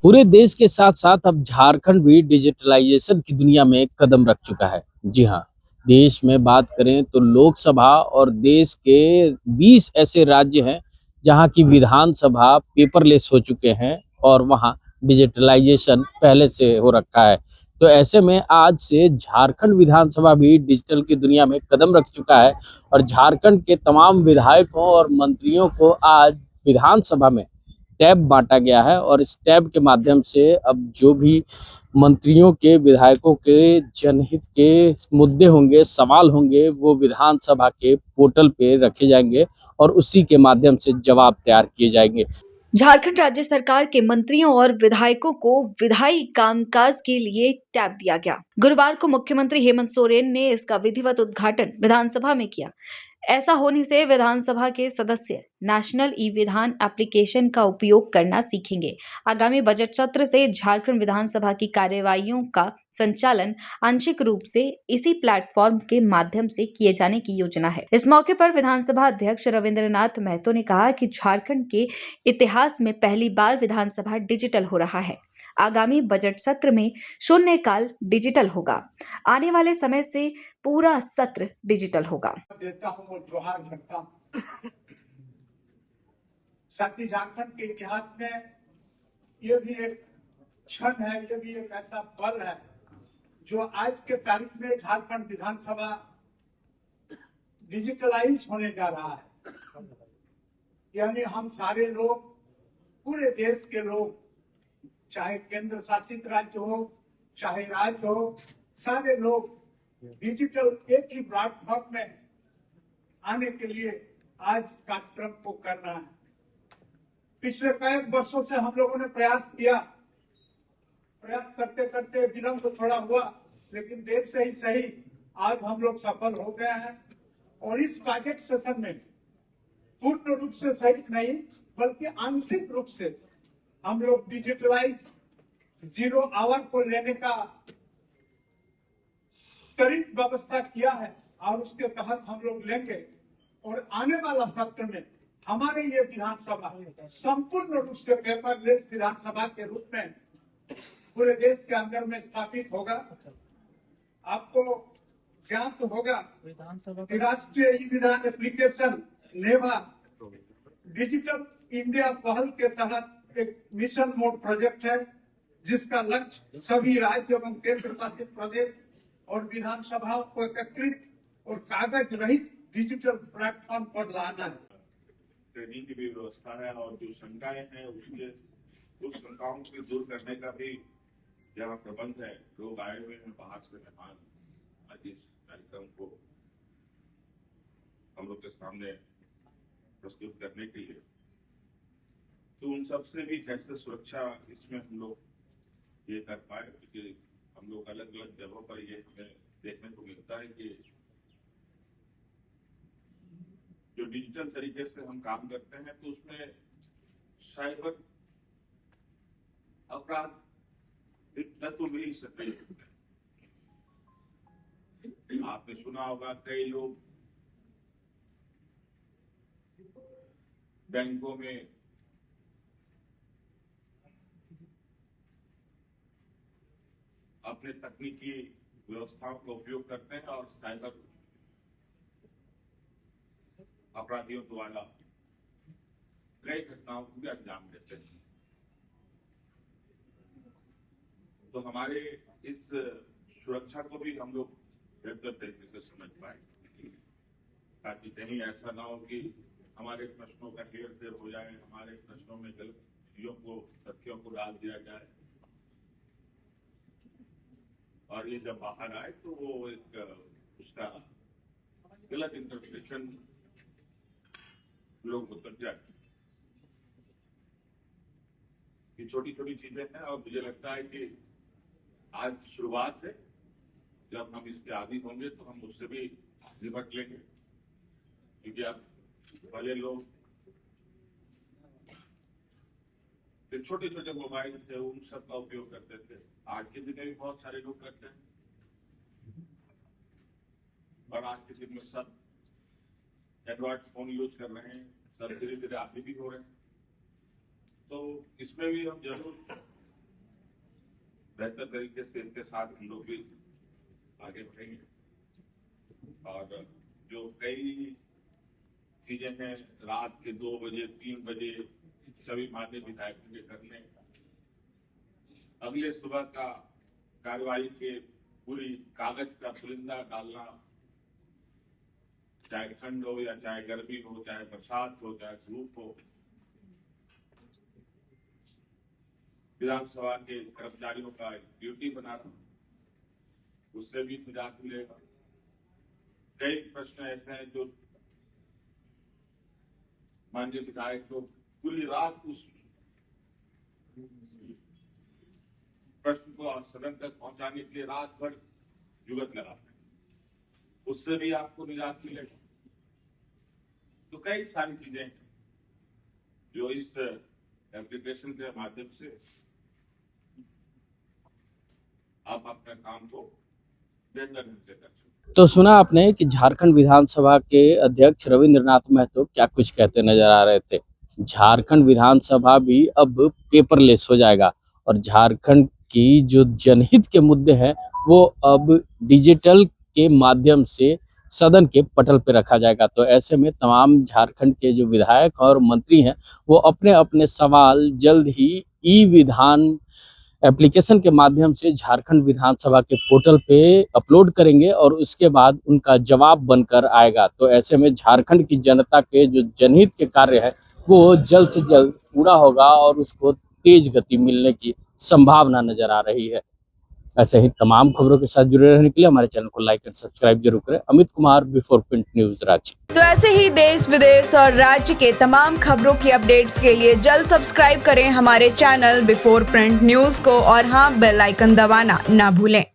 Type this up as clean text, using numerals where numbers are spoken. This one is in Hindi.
पूरे देश के साथ साथ अब झारखंड भी डिजिटलाइजेशन की दुनिया में कदम रख चुका है। जी हाँ, देश में बात करें तो लोकसभा और देश के 20 ऐसे राज्य हैं जहाँ की विधानसभा पेपरलेस हो चुके हैं और वहाँ डिजिटलाइजेशन पहले से हो रखा है। तो ऐसे में आज से झारखंड विधानसभा भी डिजिटल की दुनिया में कदम रख चुका है और झारखंड के तमाम विधायकों और मंत्रियों को आज विधानसभा में टैब बांटा गया है और इस टैब के माध्यम से अब जो भी मंत्रियों के, विधायकों के जनहित के मुद्दे होंगे, सवाल होंगे, वो विधानसभा के पोर्टल पे रखे जाएंगे और उसी के माध्यम से जवाब तैयार किए जाएंगे। झारखंड राज्य सरकार के मंत्रियों और विधायकों को विधायी कामकाज के लिए टैब दिया गया। गुरुवार को मुख्यमंत्री हेमंत सोरेन ने इसका विधिवत उद्घाटन विधानसभा में किया। ऐसा होने से विधानसभा के सदस्य नेशनल ई विधान एप्लीकेशन का उपयोग करना सीखेंगे। आगामी बजट सत्र से झारखंड विधानसभा की कार्यवाहियों का संचालन आंशिक रूप से इसी प्लेटफॉर्म के माध्यम से किए जाने की योजना है। इस मौके पर विधानसभा अध्यक्ष रविंद्रनाथ महतो ने कहा कि झारखंड के इतिहास में पहली बार विधानसभा डिजिटल हो रहा है। आगामी बजट सत्र में शून्यकाल डिजिटल होगा। आने वाले समय से पूरा सत्र डिजिटल होगा। देता हूं और जोहार करता हूं। साथी झारखंड के इतिहास में ये भी एक क्षण है, ये भी एक ऐसा पल है जो आज के तारीख में झारखंड विधानसभा डिजिटलाइज होने जा रहा है। यानी हम सारे लोग, पूरे देश के लोग, चाहे केंद्र शासित राज्य हो, चाहे राज्य हो, सारे लोग डिजिटल एक ही प्लेटफॉर्म में आने के लिए आज इस कार्यक्रम को करना है। पिछले कई वर्षों से हम लोगों ने प्रयास किया, प्रयास करते करते विलंब थोड़ा हुआ, लेकिन देर से ही सही आज हम लोग सफल हो गए हैं। और इस बजट सेशन में पूर्ण रूप से सही नहीं बल्कि आंशिक रूप से हम लोग डिजिटलाइज 0 आवर को लेने का त्वरित व्यवस्था किया है और उसके तहत हम लोग लेंगे। और आने वाला सत्र में हमारे ये विधानसभा संपूर्ण रूप से पेपरलेस विधानसभा के रूप में पूरे देश के अंदर में स्थापित होगा। आपको ज्ञात होगा कि राष्ट्रीय ई विधान एप्लीकेशन नेवा डिजिटल इंडिया पहल के तहत एक मिशन मोड प्रोजेक्ट है, जिसका लक्ष्य सभी राज्य एवं केंद्र शासित प्रदेश और विधानसभाओं को एकत्रित और कागज रहित डिजिटल प्लेटफॉर्म पर लाना है। ट्रेनिंग की भी व्यवस्था है और जो शंकाएं हैं उस शंकाओं को दूर करने का भी यहाँ प्रबंध है। लोग आए हुए हैं बाहर से मेहमान, आज इस कार्यक्रम को हम लोग के सामने प्रस्तुत करने के लिए। तो उन सबसे भी कैसे सुरक्षा इसमें हम लोग ये कर पाए, क्योंकि हम लोग अलग अलग जगहों पर ये हमें देखने को मिलता है कि जो डिजिटल तरीके से हम काम करते हैं तो उसमें साइबर अपराध तत्व भी सक्रिय होते हैं। आपने सुना होगा कई लोग बैंकों में अपने तकनीकी व्यवस्थाओं का उपयोग करते हैं और साइबर अपराधियों द्वारा कई घटनाओं को भी अंजाम देते हैं। तो हमारे इस सुरक्षा को भी हम लोग बेहतर तरीके से समझ पाए, ताकि कहीं ऐसा ना हो कि हमारे प्रश्नों का हेर फेर हो जाए, हमारे प्रश्नों में गलत चीजों को, तथ्यों को डाल दिया जाए और ये जब बाहर आए तो वो एक उसका गलत इंटरप्रिटेशन लोग उतर जाए। ये छोटी छोटी चीजें हैं और मुझे लगता है कि आज शुरुआत है। जब हम इसके आदी होंगे तो हम उससे भी निपट लेंगे, क्योंकि अब पहले लोग छोटे छोटे मोबाइल थे उन सब का उपयोग करते थे। आज के दिन में भी बहुत सारे लोग करते हैं और आज के दिन में सब एंड्रॉइड फोन यूज कर रहे हैं, सब धीरे धीरे आगे भी हो रहे हैं। तो इसमें भी हम जरूर बेहतर तरीके से इनके साथ हम लोग भी आगे बढ़ेंगे। और जो कई चीजें हैं रात के 2 बजे 3 बजे सभी मान्य विधायकों के करने, अगले सुबह का कार्यवाही के पूरी कागज का पुलिंदा डालना, चाहे ठंड हो या चाहे गर्मी हो, चाहे बरसात हो, चाहे धूप हो, विधानसभा के कर्मचारियों का ड्यूटी बनाना, उससे भी निजात मिलेगा। कई प्रश्न ऐसे हैं जो माननीय विधायक को पूरी रात उस प्रश्न को सदन तक पहुंचाने के लिए रात भर जुगत लगाते हैं, उससे भी आपको निजात मिलेगा। तो कई सारी चीजें हैं जो इस एप्लीकेशन के माध्यम से आप अपने काम को बेहतर ढंग से कर सकते। तो सुना आपने कि झारखंड विधानसभा के अध्यक्ष रविंद्रनाथ महतो क्या कुछ कहते नजर आ रहे थे। झारखंड विधानसभा भी अब पेपरलेस हो जाएगा और झारखंड की जो जनहित के मुद्दे हैं वो अब डिजिटल के माध्यम से सदन के पटल पे रखा जाएगा। तो ऐसे में तमाम झारखंड के जो विधायक और मंत्री हैं वो अपने अपने सवाल जल्द ही ई विधान एप्लीकेशन के माध्यम से झारखंड विधानसभा के पोर्टल पे अपलोड करेंगे और उसके बाद उनका जवाब बनकर आएगा। तो ऐसे में झारखंड की जनता के जो जनहित के कार्य है वो जल्द से जल्द पूरा होगा और उसको तेज गति मिलने की संभावना नजर आ रही है। ऐसे ही तमाम खबरों के साथ जुड़े रहने के लिए हमारे चैनल को लाइक एंड सब्सक्राइब जरूर करें। Amit Kumar, before print news, Ranchi. तो ऐसे ही देश विदेश और राज्य के तमाम खबरों की अपडेट्स के लिए जल्द सब्सक्राइब करें हमारे चैनल बिफोर प्रिंट न्यूज को और हाँ, बेल आइकन दबाना ना भूलें।